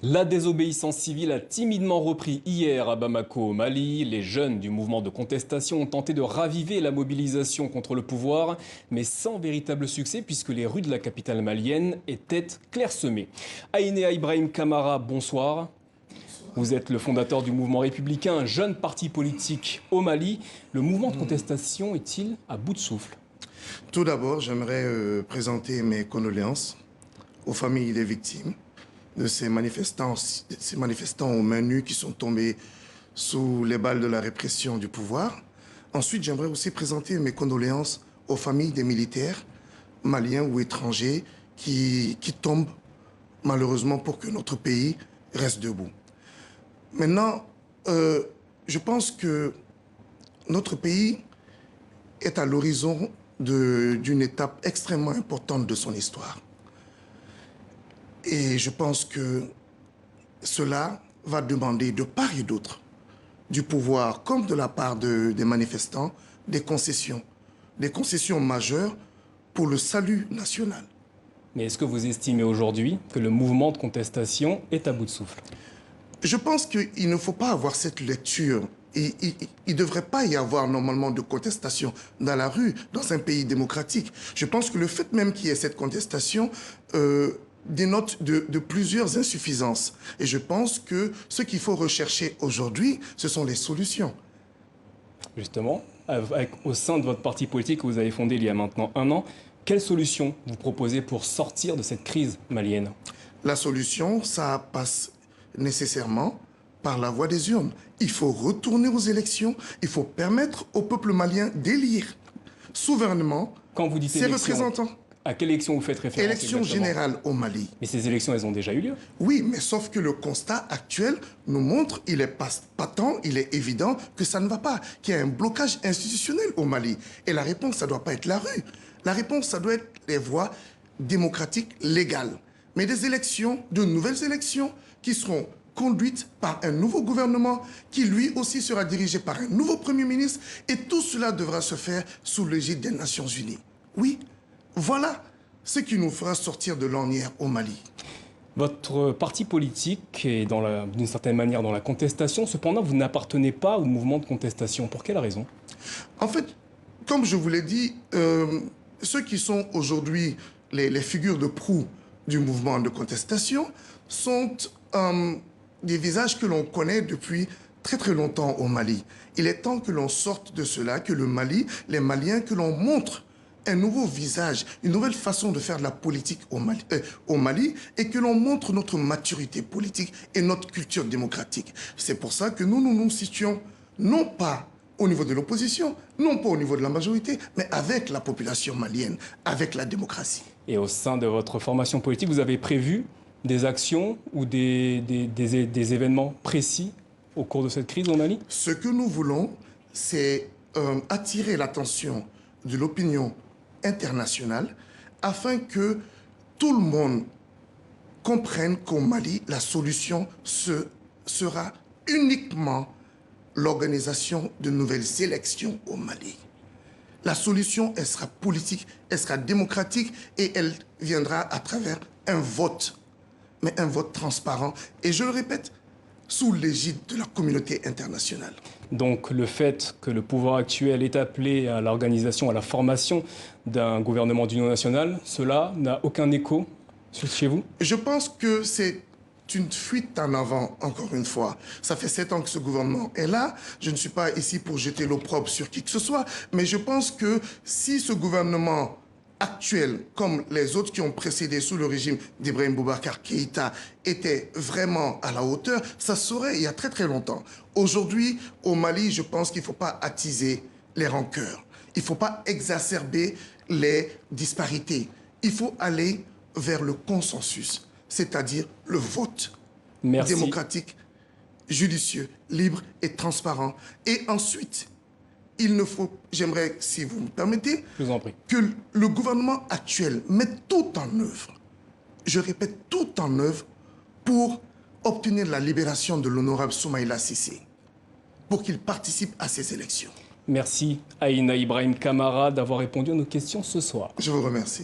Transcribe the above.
La désobéissance civile a timidement repris hier à Bamako, au Mali. Les jeunes du mouvement de contestation ont tenté de raviver la mobilisation contre le pouvoir, mais sans véritable succès puisque les rues de la capitale malienne étaient clairsemées. Aïnéa Ibrahim Kamara, bonsoir. Vous êtes le fondateur du mouvement républicain, un jeune parti politique au Mali. Le mouvement de contestation est-il à bout de souffle? Tout d'abord, j'aimerais présenter mes condoléances aux familles des victimes de ces manifestants aux mains nues qui sont tombés sous les balles de la répression du pouvoir. Ensuite, j'aimerais aussi présenter mes condoléances aux familles des militaires maliens ou étrangers qui tombent malheureusement pour que notre pays reste debout. Maintenant, je pense que notre pays est à l'horizon d'une étape extrêmement importante de son histoire. Et je pense que cela va demander de part et d'autre du pouvoir, comme de la part des manifestants, des concessions majeures pour le salut national. Mais est-ce que vous estimez aujourd'hui que le mouvement de contestation est à bout de souffle? Je pense qu'il ne faut pas avoir cette lecture. Il ne devrait pas y avoir normalement de contestation dans la rue, dans un pays démocratique. Je pense que le fait même qu'il y ait cette contestation dénote de plusieurs insuffisances. Et je pense que ce qu'il faut rechercher aujourd'hui, ce sont les solutions. Justement, au sein de votre parti politique que vous avez fondé il y a maintenant 1 an, quelles solutions vous proposez pour sortir de cette crise malienne? La solution, ça passe nécessairement par la voie des urnes. Il faut retourner aux élections, il faut permettre au peuple malien d'élire souverainement ses représentants. À quelle élection vous faites référence? Élection générale au Mali. Mais ces élections, elles ont déjà eu lieu? Oui, mais sauf que le constat actuel nous montre, il est patent, il est évident que ça ne va pas, qu'il y a un blocage institutionnel au Mali. Et la réponse, ça ne doit pas être la rue. La réponse, ça doit être les voies démocratiques légales. Mais des élections, de nouvelles élections, qui seront conduites par un nouveau gouvernement, qui lui aussi sera dirigé par un nouveau Premier ministre, et tout cela devra se faire sous l'égide des Nations Unies. Oui. Voilà ce qui nous fera sortir de l'ornière au Mali. Votre parti politique est d'une certaine manière dans la contestation. Cependant, vous n'appartenez pas au mouvement de contestation. Pour quelle raison? En fait, comme je vous l'ai dit, ceux qui sont aujourd'hui les figures de proue du mouvement de contestation sont des visages que l'on connaît depuis très très longtemps au Mali. Il est temps que l'on sorte de cela, que le Mali, les Maliens, que l'on montre un nouveau visage, une nouvelle façon de faire de la politique au Mali et que l'on montre notre maturité politique et notre culture démocratique. C'est pour ça que nous situons non pas au niveau de l'opposition, non pas au niveau de la majorité, mais avec la population malienne, avec la démocratie. Et au sein de votre formation politique, vous avez prévu des actions ou des événements précis au cours de cette crise au Mali? Ce que nous voulons, c'est attirer l'attention de l'opinion internationale afin que tout le monde comprenne qu'au Mali, la solution sera uniquement l'organisation de nouvelles élections au Mali. La solution, elle sera politique, elle sera démocratique et elle viendra à travers un vote, mais un vote transparent. Et je le répète, sous l'égide de la communauté internationale. Donc le fait que le pouvoir actuel est appelé à l'organisation, à la formation d'un gouvernement d'union nationale, cela n'a aucun écho chez vous? Je pense que c'est une fuite en avant, encore une fois. Ça fait 7 ans que ce gouvernement est là. Je ne suis pas ici pour jeter l'opprobre sur qui que ce soit, mais je pense que si ce gouvernement actuel, comme les autres qui ont précédé sous le régime d'Ibrahim Boubacar Keïta, était vraiment à la hauteur, ça serait il y a très très longtemps. Aujourd'hui, au Mali, je pense qu'il ne faut pas attiser les rancœurs. Il ne faut pas exacerber les disparités. Il faut aller vers le consensus, c'est-à-dire le vote démocratique, judicieux, libre et transparent. Et ensuite, il ne faut, j'aimerais, si vous me permettez, je vous en prie, que le gouvernement actuel mette tout en œuvre, je répète, tout en œuvre pour obtenir la libération de l'honorable Soumaïla Cissé, pour qu'il participe à ces élections. Merci Aïnéa Ibrahim Kamara d'avoir répondu à nos questions ce soir. Je vous remercie.